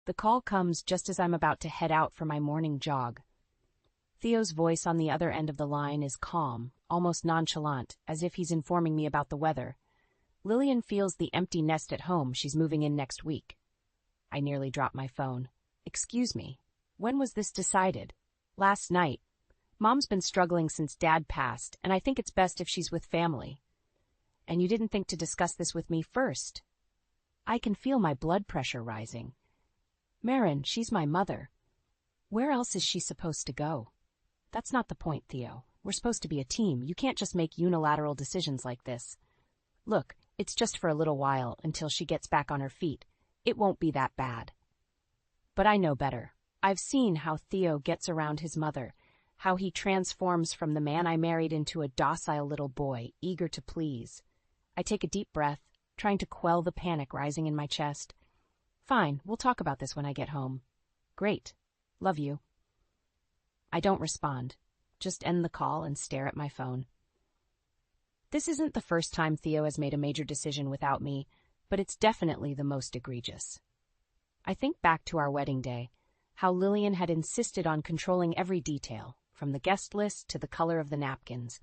The call comes just as I'm about to head out for my morning jog. Theo's voice on the other end of the line is calm, almost nonchalant, as if he's informing me about the weather. Lillian feels the empty nest at home. She's moving in next week. I nearly drop my phone. Excuse me, when was this decided? Last night. Mom's been struggling since Dad passed, and I think it's best if she's with family. And you didn't think to discuss this with me first? I can feel my blood pressure rising. Marin, she's my mother. Where else is she supposed to go? That's not the point, Theo. We're supposed to be a team. You can't just make unilateral decisions like this. Look, it's just for a little while, until she gets back on her feet. It won't be that bad. But I know better. I've seen how Theo gets around his mother, how he transforms from the man I married into a docile little boy, eager to please. I take a deep breath, trying to quell the panic rising in my chest. Fine, we'll talk about this when I get home. Great. Love you. I don't respond, just end the call and stare at my phone. This isn't the first time Theo has made a major decision without me, but it's definitely the most egregious. I think back to our wedding day, how Lillian had insisted on controlling every detail, from the guest list to the color of the napkins.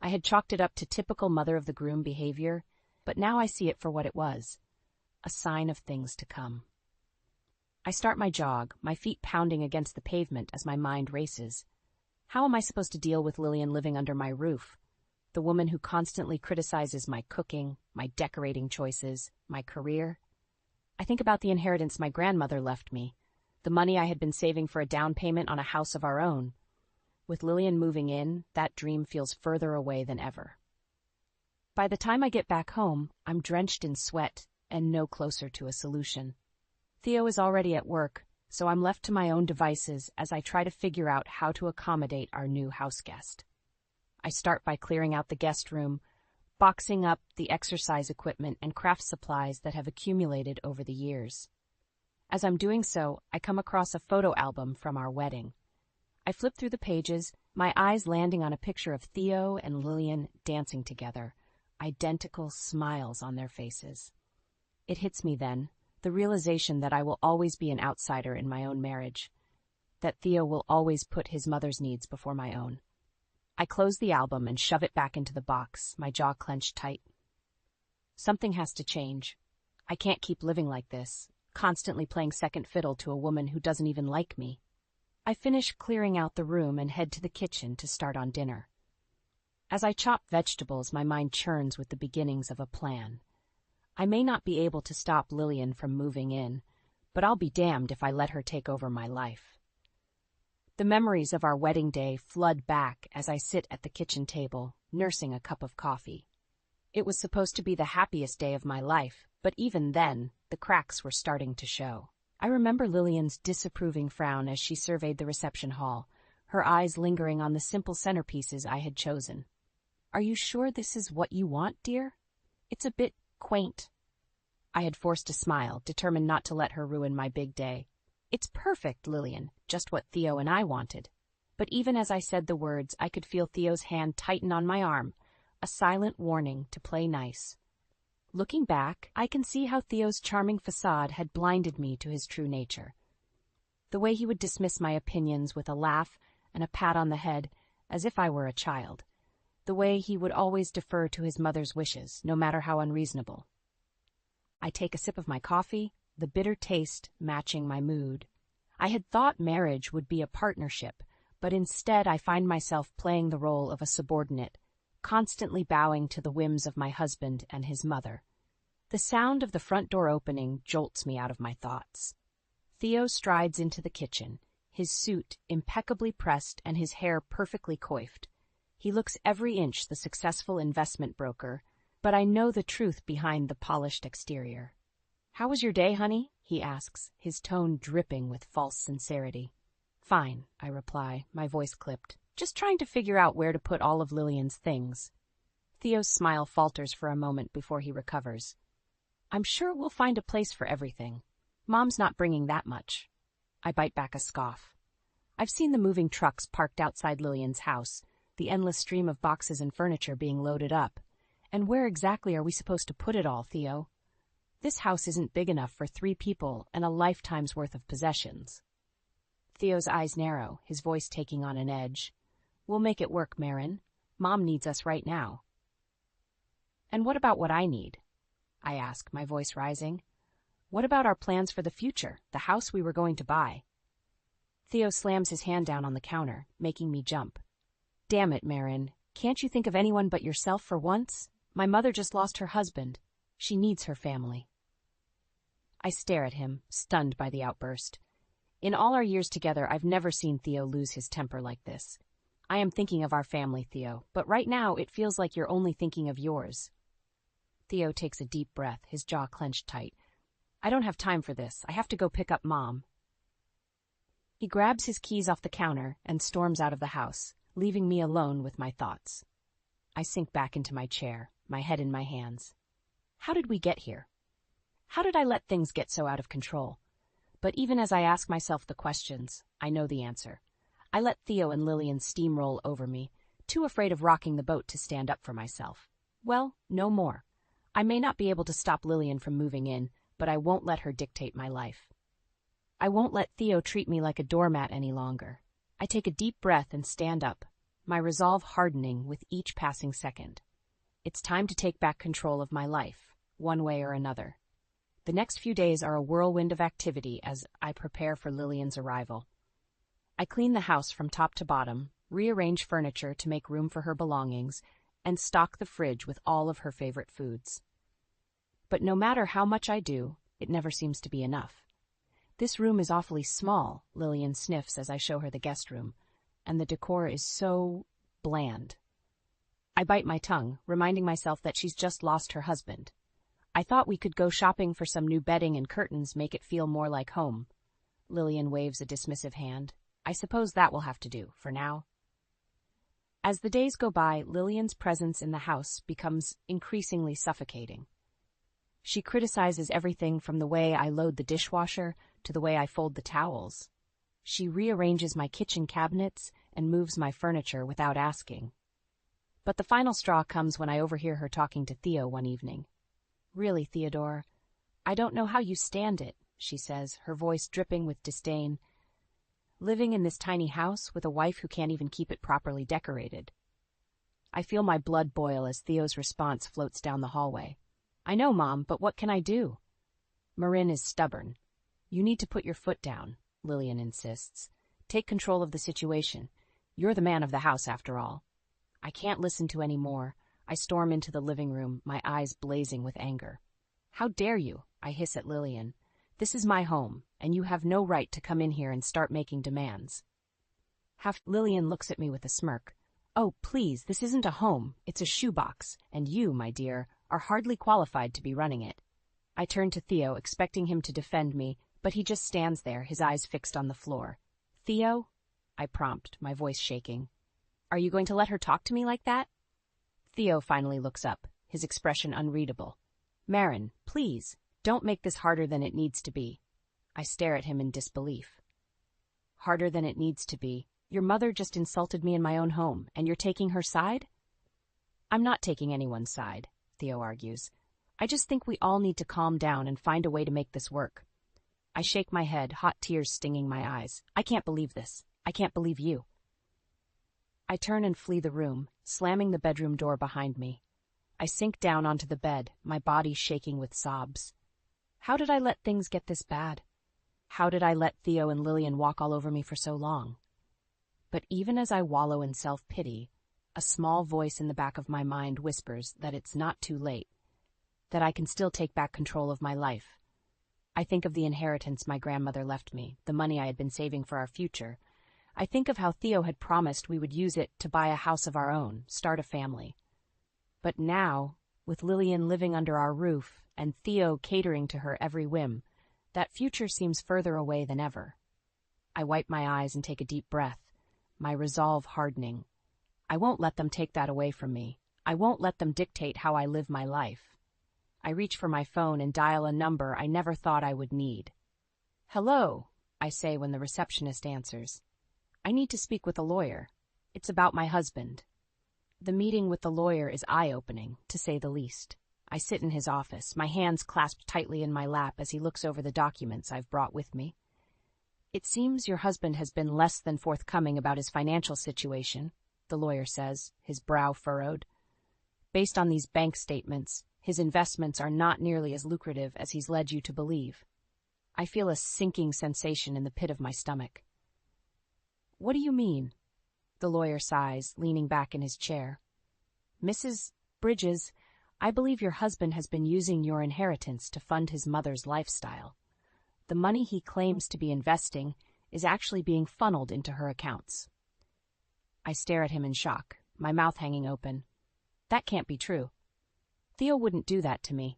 I had chalked it up to typical mother-of-the-groom behavior, but now I see it for what it was, a sign of things to come. I start my jog, my feet pounding against the pavement as my mind races. How am I supposed to deal with Lillian living under my roof? The woman who constantly criticizes my cooking, my decorating choices, my career? I think about the inheritance my grandmother left me, the money I had been saving for a down payment on a house of our own. With Lillian moving in, that dream feels further away than ever. By the time I get back home, I'm drenched in sweat and no closer to a solution. Theo is already at work, so I'm left to my own devices as I try to figure out how to accommodate our new house guest. I start by clearing out the guest room, boxing up the exercise equipment and craft supplies that have accumulated over the years. As I'm doing so, I come across a photo album from our wedding. I flip through the pages, my eyes landing on a picture of Theo and Lillian dancing together, identical smiles on their faces. It hits me then, the realization that I will always be an outsider in my own marriage, that Theo will always put his mother's needs before my own. I close the album and shove it back into the box, my jaw clenched tight. Something has to change. I can't keep living like this, constantly playing second fiddle to a woman who doesn't even like me. I finish clearing out the room and head to the kitchen to start on dinner. As I chop vegetables, my mind churns with the beginnings of a plan. I may not be able to stop Lillian from moving in, but I'll be damned if I let her take over my life. The memories of our wedding day flood back as I sit at the kitchen table, nursing a cup of coffee. It was supposed to be the happiest day of my life, but even then, the cracks were starting to show. I remember Lillian's disapproving frown as she surveyed the reception hall, her eyes lingering on the simple centerpieces I had chosen. "Are you sure this is what you want, dear? It's a bit quaint." I had forced a smile, determined not to let her ruin my big day. "It's perfect, Lillian, just what Theo and I wanted." But even as I said the words, I could feel Theo's hand tighten on my arm, a silent warning to play nice. Looking back, I can see how Theo's charming facade had blinded me to his true nature. The way he would dismiss my opinions with a laugh and a pat on the head, as if I were a child. The way he would always defer to his mother's wishes, no matter how unreasonable. I take a sip of my coffee, the bitter taste matching my mood. I had thought marriage would be a partnership, but instead I find myself playing the role of a subordinate, constantly bowing to the whims of my husband and his mother. The sound of the front door opening jolts me out of my thoughts. Theo strides into the kitchen, his suit impeccably pressed and his hair perfectly coiffed. He looks every inch the successful investment broker, but I know the truth behind the polished exterior. "How was your day, honey?" he asks, his tone dripping with false sincerity. "Fine," I reply, my voice clipped. "Just trying to figure out where to put all of Lillian's things." Theo's smile falters for a moment before he recovers. "I'm sure we'll find a place for everything. Mom's not bringing that much." I bite back a scoff. I've seen the moving trucks parked outside Lillian's house, the endless stream of boxes and furniture being loaded up. And where exactly are we supposed to put it all, Theo? This house isn't big enough for 3 people and a lifetime's worth of possessions. Theo's eyes narrow, his voice taking on an edge. We'll make it work, Marin. Mom needs us right now. And what about what I need? I ask, my voice rising. What about our plans for the future, the house we were going to buy? Theo slams his hand down on the counter, making me jump. Damn it, Marin. Can't you think of anyone but yourself for once? My mother just lost her husband. She needs her family. I stare at him, stunned by the outburst. In all our years together, I've never seen Theo lose his temper like this. I am thinking of our family, Theo, but right now it feels like you're only thinking of yours. Theo takes a deep breath, his jaw clenched tight. I don't have time for this. I have to go pick up Mom. He grabs his keys off the counter and storms out of the house, leaving me alone with my thoughts. I sink back into my chair, my head in my hands. How did we get here? How did I let things get so out of control? But even as I ask myself the questions, I know the answer. I let Theo and Lillian steamroll over me, too afraid of rocking the boat to stand up for myself. Well, no more. I may not be able to stop Lillian from moving in, but I won't let her dictate my life. I won't let Theo treat me like a doormat any longer. I take a deep breath and stand up, my resolve hardening with each passing second. It's time to take back control of my life, one way or another. The next few days are a whirlwind of activity as I prepare for Lillian's arrival. I clean the house from top to bottom, rearrange furniture to make room for her belongings, and stock the fridge with all of her favorite foods. But no matter how much I do, it never seems to be enough. This room is awfully small, Lillian sniffs as I show her the guest room, and the decor is so bland. I bite my tongue, reminding myself that she's just lost her husband. I thought we could go shopping for some new bedding and curtains, make it feel more like home. Lillian waves a dismissive hand. I suppose that will have to do, for now. As the days go by, Lillian's presence in the house becomes increasingly suffocating. She criticizes everything from the way I load the dishwasher to the way I fold the towels. She rearranges my kitchen cabinets and moves my furniture without asking. But the final straw comes when I overhear her talking to Theo one evening. Really, Theodore, I don't know how you stand it, she says, her voice dripping with disdain. Living in this tiny house with a wife who can't even keep it properly decorated. I feel my blood boil as Theo's response floats down the hallway. I know, Mom, but what can I do? Marin is stubborn. You need to put your foot down, Lillian insists. Take control of the situation. You're the man of the house, after all. I can't listen to any more. I storm into the living room, my eyes blazing with anger. How dare you? I hiss at Lillian. This is my home, and you have no right to come in here and start making demands. Lillian looks at me with a smirk. Oh, please, this isn't a home. It's a shoebox, and you, my dear, are hardly qualified to be running it. I turn to Theo, expecting him to defend me, but he just stands there, his eyes fixed on the floor. Theo? I prompt, my voice shaking. Are you going to let her talk to me like that? Theo finally looks up, his expression unreadable. Marin, please, don't make this harder than it needs to be. I stare at him in disbelief. Harder than it needs to be? Your mother just insulted me in my own home, and you're taking her side? I'm not taking anyone's side, Theo argues. I just think we all need to calm down and find a way to make this work. I shake my head, hot tears stinging my eyes. I can't believe this. I can't believe you. I turn and flee the room, slamming the bedroom door behind me. I sink down onto the bed, my body shaking with sobs. How did I let things get this bad? How did I let Theo and Lillian walk all over me for so long? But even as I wallow in self-pity, a small voice in the back of my mind whispers that it's not too late, that I can still take back control of my life. I think of the inheritance my grandmother left me, the money I had been saving for our future. I think of how Theo had promised we would use it to buy a house of our own, start a family. But now, with Lillian living under our roof and Theo catering to her every whim, that future seems further away than ever. I wipe my eyes and take a deep breath, my resolve hardening. I won't let them take that away from me. I won't let them dictate how I live my life. I reach for my phone and dial a number I never thought I would need. Hello, I say when the receptionist answers. I need to speak with a lawyer. It's about my husband. The meeting with the lawyer is eye-opening, to say the least. I sit in his office, my hands clasped tightly in my lap as he looks over the documents I've brought with me. "It seems your husband has been less than forthcoming about his financial situation," the lawyer says, his brow furrowed. "Based on these bank statements, his investments are not nearly as lucrative as he's led you to believe." I feel a sinking sensation in the pit of my stomach. "What do you mean?" The lawyer sighs, leaning back in his chair. "Mrs. Bridges, I believe your husband has been using your inheritance to fund his mother's lifestyle. The money he claims to be investing is actually being funneled into her accounts." I stare at him in shock, my mouth hanging open. That can't be true. Theo wouldn't do that to me.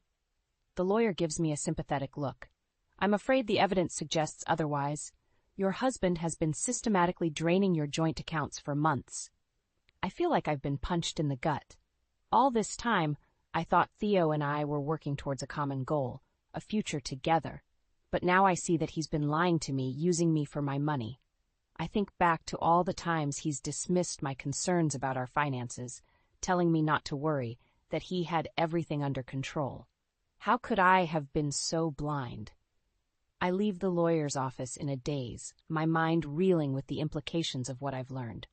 The lawyer gives me a sympathetic look. "I'm afraid the evidence suggests otherwise. Your husband has been systematically draining your joint accounts for months." I feel like I've been punched in the gut. All this time, I thought Theo and I were working towards a common goal, a future together. But now I see that he's been lying to me, using me for my money. I think back to all the times he's dismissed my concerns about our finances, telling me not to worry, that he had everything under control. How could I have been so blind? I leave the lawyer's office in a daze, my mind reeling with the implications of what I've learned.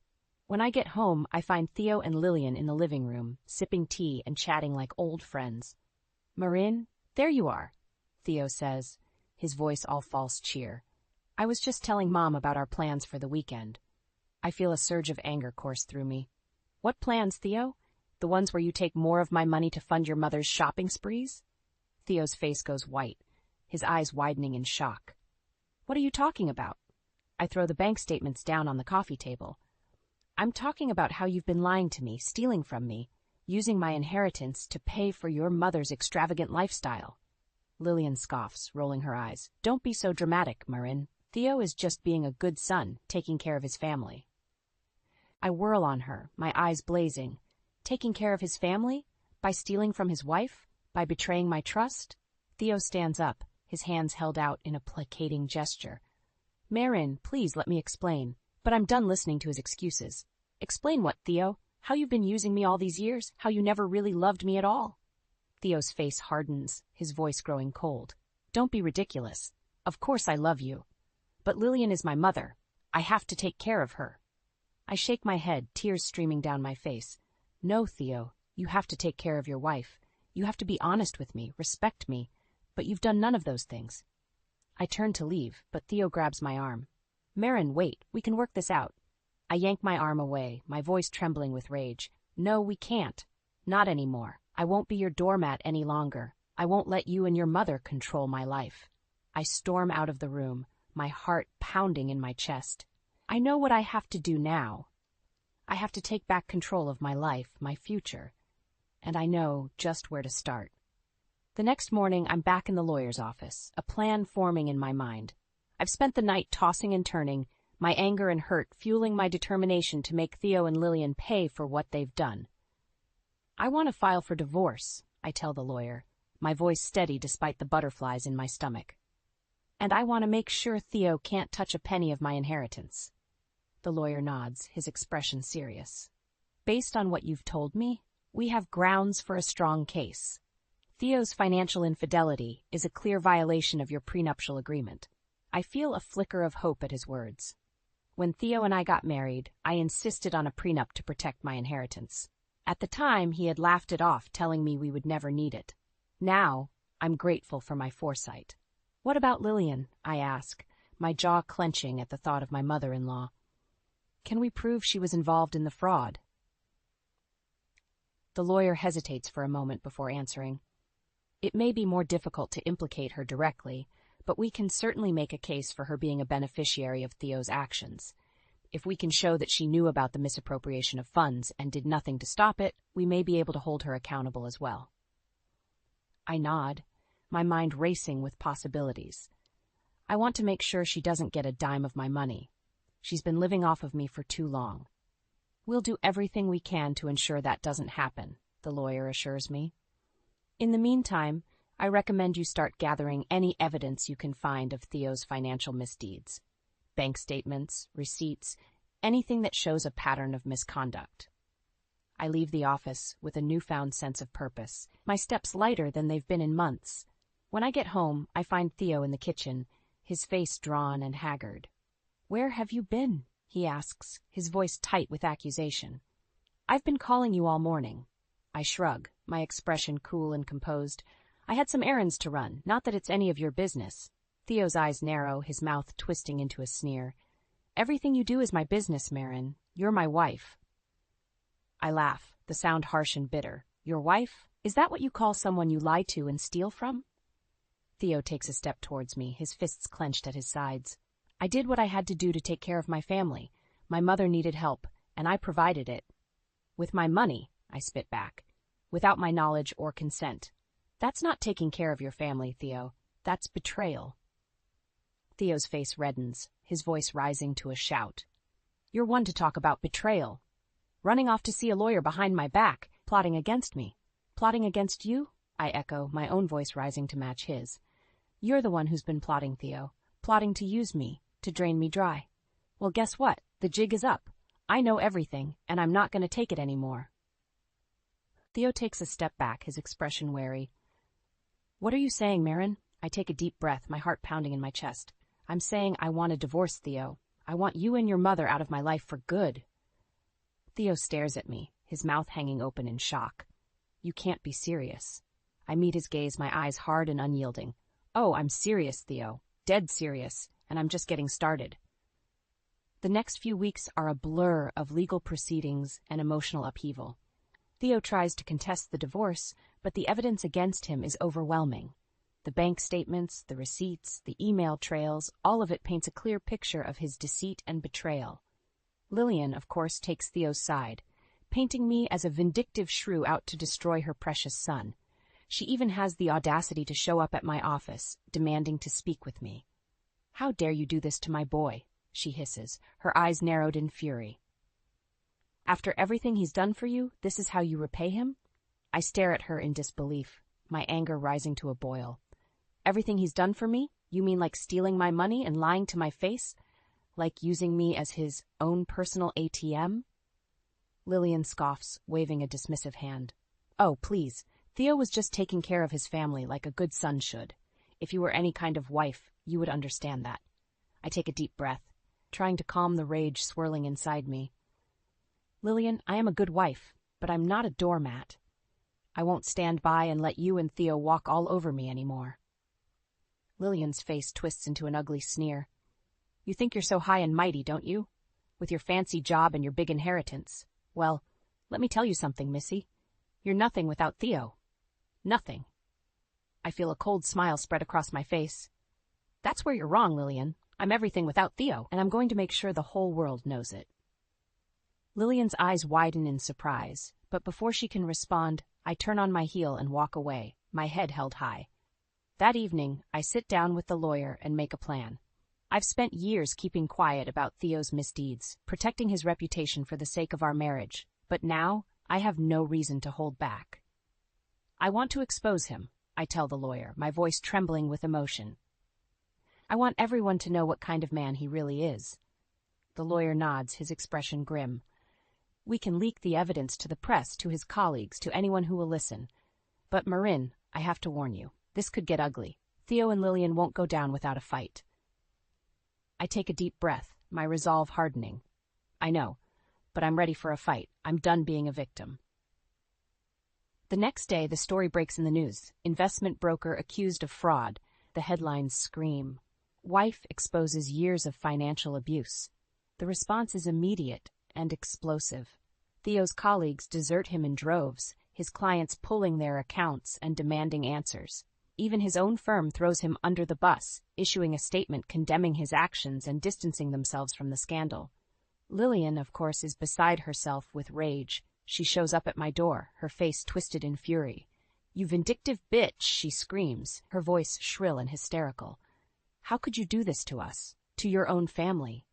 When I get home, I find Theo and Lillian in the living room, sipping tea and chatting like old friends. "Marin, there you are," Theo says, his voice all false cheer. "I was just telling Mom about our plans for the weekend." I feel a surge of anger course through me. "What plans, Theo? The ones where you take more of my money to fund your mother's shopping sprees?" Theo's face goes white, his eyes widening in shock. "What are you talking about?" I throw the bank statements down on the coffee table. "I'm talking about how you've been lying to me, stealing from me, using my inheritance to pay for your mother's extravagant lifestyle." Lillian scoffs, rolling her eyes. "Don't be so dramatic, Marin. Theo is just being a good son, taking care of his family." I whirl on her, my eyes blazing. Taking care of his family? By stealing from his wife? By betraying my trust? Theo stands up, his hands held out in a placating gesture. "Marin, please let me explain." But I'm done listening to his excuses. "Explain what, Theo? How you've been using me all these years? How you never really loved me at all?" Theo's face hardens, his voice growing cold. "Don't be ridiculous. Of course I love you. But Lillian is my mother. I have to take care of her." I shake my head, tears streaming down my face. "No, Theo, you have to take care of your wife. You have to be honest with me, respect me. But you've done none of those things." I turn to leave, but Theo grabs my arm. "Marin, wait, we can work this out." I yank my arm away, my voice trembling with rage. "No, we can't. Not anymore. I won't be your doormat any longer. I won't let you and your mother control my life." I storm out of the room, my heart pounding in my chest. I know what I have to do now. I have to take back control of my life, my future. And I know just where to start. The next morning, I'm back in the lawyer's office, a plan forming in my mind. I've spent the night tossing and turning, my anger and hurt fueling my determination to make Theo and Lillian pay for what they've done. "I want to file for divorce," I tell the lawyer, my voice steady despite the butterflies in my stomach. "And I want to make sure Theo can't touch a penny of my inheritance." The lawyer nods, his expression serious. "Based on what you've told me, we have grounds for a strong case. Theo's financial infidelity is a clear violation of your prenuptial agreement." I feel a flicker of hope at his words. When Theo and I got married, I insisted on a prenup to protect my inheritance. At the time, he had laughed it off, telling me we would never need it. Now, I'm grateful for my foresight. "What about Lillian?" I ask, my jaw clenching at the thought of my mother-in-law. "Can we prove she was involved in the fraud?" The lawyer hesitates for a moment before answering. "It may be more difficult to implicate her directly, but we can certainly make a case for her being a beneficiary of Theo's actions. If we can show that she knew about the misappropriation of funds and did nothing to stop it, we may be able to hold her accountable as well." I nod, my mind racing with possibilities. I want to make sure she doesn't get a dime of my money. She's been living off of me for too long. "We'll do everything we can to ensure that doesn't happen," the lawyer assures me. "In the meantime, I recommend you start gathering any evidence you can find of Theo's financial misdeeds. Bank statements, receipts, anything that shows a pattern of misconduct." I leave the office with a newfound sense of purpose, my steps lighter than they've been in months. When I get home, I find Theo in the kitchen, his face drawn and haggard. "Where have you been?" he asks, his voice tight with accusation. "I've been calling you all morning." I shrug, my expression cool and composed. "I had some errands to run, not that it's any of your business." Theo's eyes narrow, his mouth twisting into a sneer. "Everything you do is my business, Marin. You're my wife." I laugh, the sound harsh and bitter. "Your wife? Is that what you call someone you lie to and steal from?" Theo takes a step towards me, his fists clenched at his sides. "I did what I had to do to take care of my family. My mother needed help, and I provided it. With my money," I spit back, "without my knowledge or consent. That's not taking care of your family, Theo. That's betrayal." Theo's face reddens, his voice rising to a shout. "You're one to talk about betrayal. Running off to see a lawyer behind my back, plotting against me." "Plotting against you?" I echo, my own voice rising to match his. "You're the one who's been plotting, Theo. Plotting to use me, to drain me dry. Well, guess what? The jig is up. I know everything, and I'm not going to take it anymore." Theo takes a step back, his expression wary. "What are you saying, Marin?" I take a deep breath, my heart pounding in my chest. "I'm saying I want a divorce, Theo. I want you and your mother out of my life for good." Theo stares at me, his mouth hanging open in shock. "You can't be serious." I meet his gaze, my eyes hard and unyielding. "Oh, I'm serious, Theo. Dead serious, and I'm just getting started." The next few weeks are a blur of legal proceedings and emotional upheaval. Theo tries to contest the divorce, but the evidence against him is overwhelming. The bank statements, the receipts, the email trails, all of it paints a clear picture of his deceit and betrayal. Lillian, of course, takes Theo's side, painting me as a vindictive shrew out to destroy her precious son. She even has the audacity to show up at my office, demanding to speak with me. "How dare you do this to my boy?" she hisses, her eyes narrowed in fury. "After everything he's done for you, this is how you repay him?" I stare at her in disbelief, my anger rising to a boil. "Everything he's done for me? You mean like stealing my money and lying to my face? Like using me as his own personal ATM?" Lillian scoffs, waving a dismissive hand. "Oh, please. Theo was just taking care of his family like a good son should. If you were any kind of wife, you would understand that." I take a deep breath, trying to calm the rage swirling inside me. "Lillian, I am a good wife, but I'm not a doormat. I won't stand by and let you and Theo walk all over me anymore." Lillian's face twists into an ugly sneer. "You think you're so high and mighty, don't you? With your fancy job and your big inheritance. Well, let me tell you something, Missy. You're nothing without Theo. Nothing." I feel a cold smile spread across my face. "That's where you're wrong, Lillian. I'm everything without Theo, and I'm going to make sure the whole world knows it." Lillian's eyes widen in surprise, but before she can respond, I turn on my heel and walk away, my head held high. That evening, I sit down with the lawyer and make a plan. I've spent years keeping quiet about Theo's misdeeds, protecting his reputation for the sake of our marriage, but now I have no reason to hold back. "I want to expose him," I tell the lawyer, my voice trembling with emotion. "I want everyone to know what kind of man he really is." The lawyer nods, his expression grim. "We can leak the evidence to the press, to his colleagues, to anyone who will listen. But Marin, I have to warn you, this could get ugly. Theo and Lillian won't go down without a fight." I take a deep breath, my resolve hardening. "I know, but I'm ready for a fight. I'm done being a victim." The next day, the story breaks in the news. Investment broker accused of fraud. The headlines scream. Wife exposes years of financial abuse. The response is immediate and explosive. Theo's colleagues desert him in droves, his clients pulling their accounts and demanding answers. Even his own firm throws him under the bus, issuing a statement condemning his actions and distancing themselves from the scandal. Lillian, of course, is beside herself with rage. She shows up at my door, her face twisted in fury. "You vindictive bitch," she screams, her voice shrill and hysterical. "How could you do this to us? To your own family?"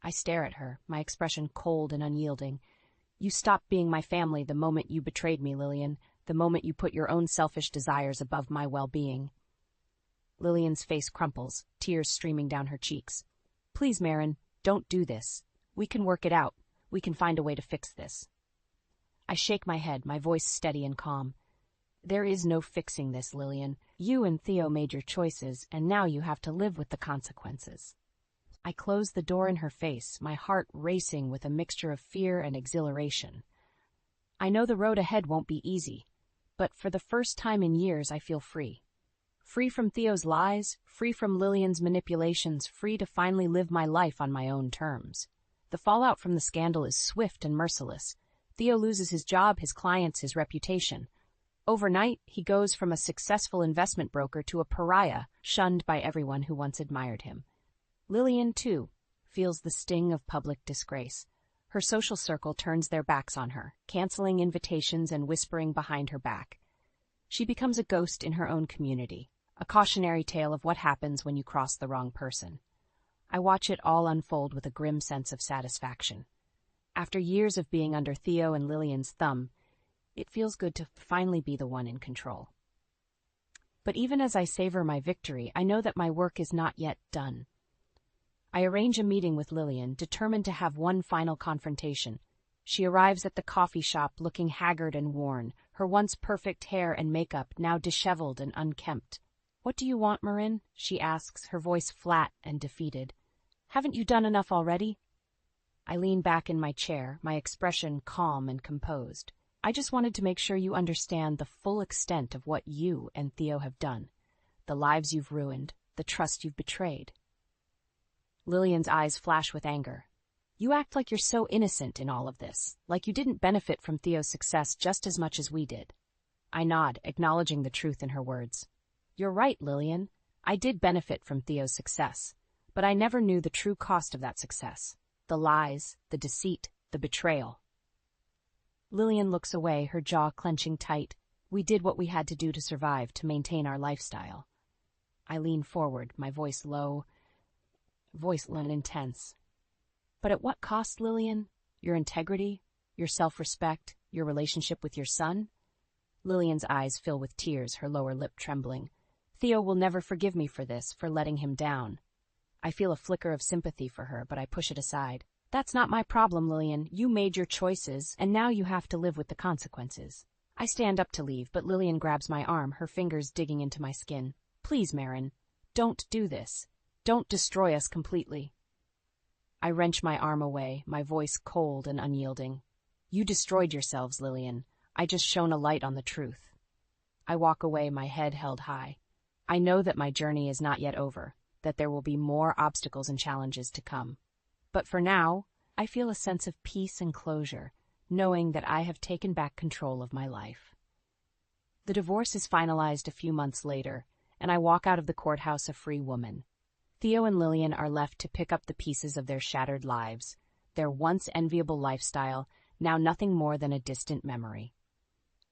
I stare at her, my expression cold and unyielding. "You stopped being my family the moment you betrayed me, Lillian, the moment you put your own selfish desires above my well-being." Lillian's face crumples, tears streaming down her cheeks. "Please, Marin, don't do this. We can work it out. We can find a way to fix this." I shake my head, my voice steady and calm. There is no fixing this, Lillian. You and Theo made your choices, and now you have to live with the consequences. I close the door in her face, my heart racing with a mixture of fear and exhilaration. I know the road ahead won't be easy, but for the first time in years I feel free. Free from Theo's lies, free from Lillian's manipulations, free to finally live my life on my own terms. The fallout from the scandal is swift and merciless. Theo loses his job, his clients, his reputation. Overnight, he goes from a successful investment broker to a pariah, shunned by everyone who once admired him. Lillian, too, feels the sting of public disgrace. Her social circle turns their backs on her, canceling invitations and whispering behind her back. She becomes a ghost in her own community, a cautionary tale of what happens when you cross the wrong person. I watch it all unfold with a grim sense of satisfaction. After years of being under Theo and Lillian's thumb, it feels good to finally be the one in control. But even as I savor my victory, I know that my work is not yet done. I arrange a meeting with Lillian, determined to have one final confrontation. She arrives at the coffee shop looking haggard and worn, her once perfect hair and makeup now disheveled and unkempt. "What do you want, Marin?" she asks, her voice flat and defeated. "Haven't you done enough already?" I lean back in my chair, my expression calm and composed. "I just wanted to make sure you understand the full extent of what you and Theo have done, the lives you've ruined, the trust you've betrayed." Lillian's eyes flash with anger. "You act like you're so innocent in all of this, like you didn't benefit from Theo's success just as much as we did." I nod, acknowledging the truth in her words. "You're right, Lillian. I did benefit from Theo's success, but I never knew the true cost of that success. The lies, the deceit, the betrayal." Lillian looks away, her jaw clenching tight. We did what we had to do to survive, to maintain our lifestyle. I lean forward, my voice low, and intense. "But at what cost, Lillian? Your integrity, your self-respect, your relationship with your son?" Lillian's eyes fill with tears, her lower lip trembling. "Theo will never forgive me for this, for letting him down." I feel a flicker of sympathy for her, but I push it aside. "That's not my problem, Lillian. You made your choices, and now you have to live with the consequences." I stand up to leave, but Lillian grabs my arm, her fingers digging into my skin. "Please, Marin, don't do this. Don't destroy us completely." I wrench my arm away, my voice cold and unyielding. "You destroyed yourselves, Lillian. I just shone a light on the truth." I walk away, my head held high. I know that my journey is not yet over, that there will be more obstacles and challenges to come. But for now, I feel a sense of peace and closure, knowing that I have taken back control of my life. The divorce is finalized a few months later, and I walk out of the courthouse a free woman. Theo and Lillian are left to pick up the pieces of their shattered lives, their once enviable lifestyle, now nothing more than a distant memory.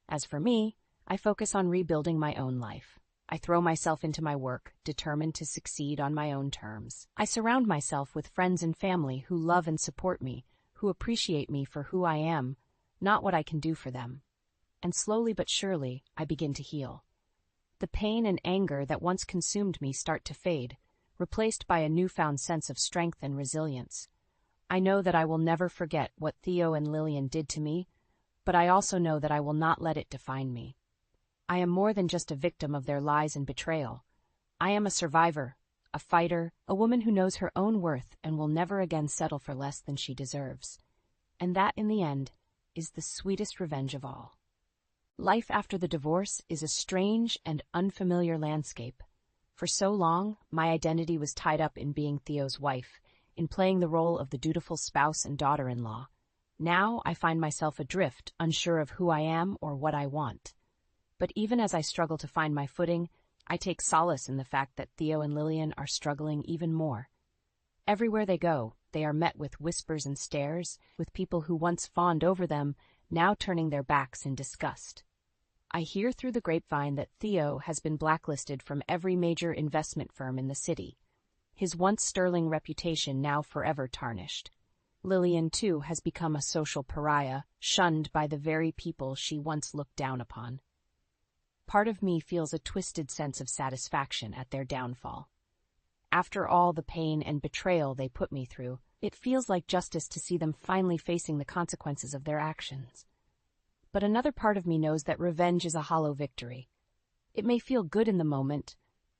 As for me, I focus on rebuilding my own life. I throw myself into my work, determined to succeed on my own terms. I surround myself with friends and family who love and support me, who appreciate me for who I am, not what I can do for them. And slowly but surely, I begin to heal. The pain and anger that once consumed me start to fade, replaced by a newfound sense of strength and resilience. I know that I will never forget what Theo and Lillian did to me, but I also know that I will not let it define me. I am more than just a victim of their lies and betrayal. I am a survivor, a fighter, a woman who knows her own worth and will never again settle for less than she deserves. And that, in the end, is the sweetest revenge of all. Life after the divorce is a strange and unfamiliar landscape. For so long, my identity was tied up in being Theo's wife, in playing the role of the dutiful spouse and daughter-in-law. Now I find myself adrift, unsure of who I am or what I want. But even as I struggle to find my footing, I take solace in the fact that Theo and Lillian are struggling even more. Everywhere they go, they are met with whispers and stares, with people who once fawned over them, now turning their backs in disgust. I hear through the grapevine that Theo has been blacklisted from every major investment firm in the city, his once sterling reputation now forever tarnished. Lillian, too, has become a social pariah, shunned by the very people she once looked down upon. Part of me feels a twisted sense of satisfaction at their downfall. After all the pain and betrayal they put me through, it feels like justice to see them finally facing the consequences of their actions. but another part of me knows that revenge is a hollow victory. It may feel good in the moment,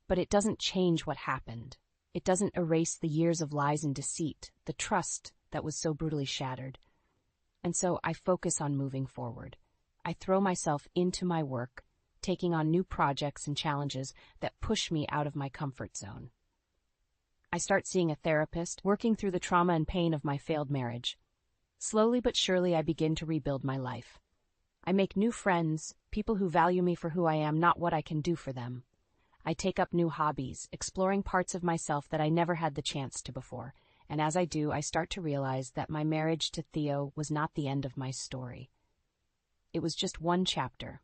but it doesn't change what happened. It doesn't erase the years of lies and deceit, the trust that was so brutally shattered. And so I focus on moving forward. I throw myself into my work, taking on new projects and challenges that push me out of my comfort zone. I start seeing a therapist, working through the trauma and pain of my failed marriage. Slowly but surely, I begin to rebuild my life. I make new friends, people who value me for who I am, not what I can do for them. I take up new hobbies, exploring parts of myself that I never had the chance to before. And as I do, I start to realize that my marriage to Theo was not the end of my story. It was just one chapter,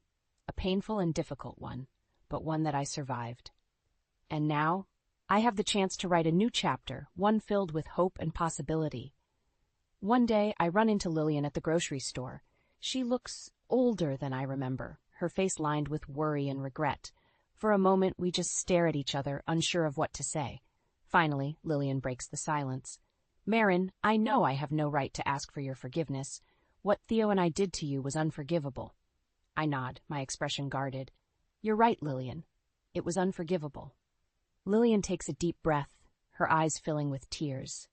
a painful and difficult one, but one that I survived. And now, I have the chance to write a new chapter, one filled with hope and possibility. One day, I run into Lillian at the grocery store. She looks older than I remember, her face lined with worry and regret. For a moment, we just stare at each other, unsure of what to say. Finally, Lillian breaks the silence. "Marin, I know I have no right to ask for your forgiveness. What Theo and I did to you was unforgivable." I nod, my expression guarded. "You're right, Lillian. It was unforgivable." Lillian takes a deep breath, her eyes filling with tears.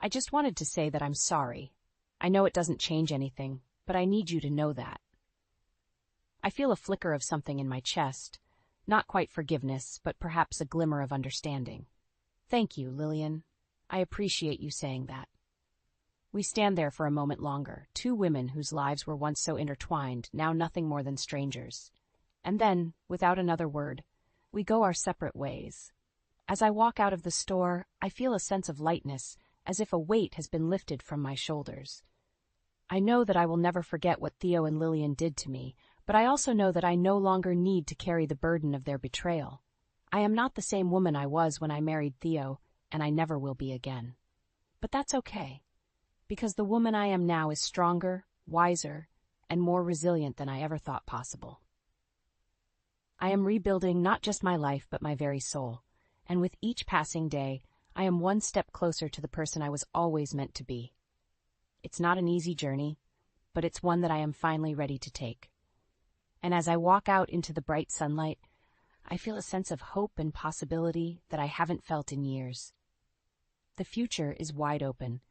"I just wanted to say that I'm sorry. I know it doesn't change anything, but I need you to know that." I feel a flicker of something in my chest. Not quite forgiveness, but perhaps a glimmer of understanding. "Thank you, Lillian. I appreciate you saying that." We stand there for a moment longer, two women whose lives were once so intertwined, now nothing more than strangers. And then, without another word, we go our separate ways. As I walk out of the store, I feel a sense of lightness, as if a weight has been lifted from my shoulders. I know that I will never forget what Theo and Lillian did to me, but I also know that I no longer need to carry the burden of their betrayal. I am not the same woman I was when I married Theo, and I never will be again. But that's okay, because the woman I am now is stronger, wiser, and more resilient than I ever thought possible. I am rebuilding not just my life, but my very soul, and with each passing day, I am one step closer to the person I was always meant to be. It's not an easy journey, but it's one that I am finally ready to take. And as I walk out into the bright sunlight, I feel a sense of hope and possibility that I haven't felt in years. The future is wide open,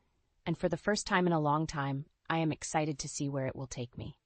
and for the first time in a long time, I am excited to see where it will take me.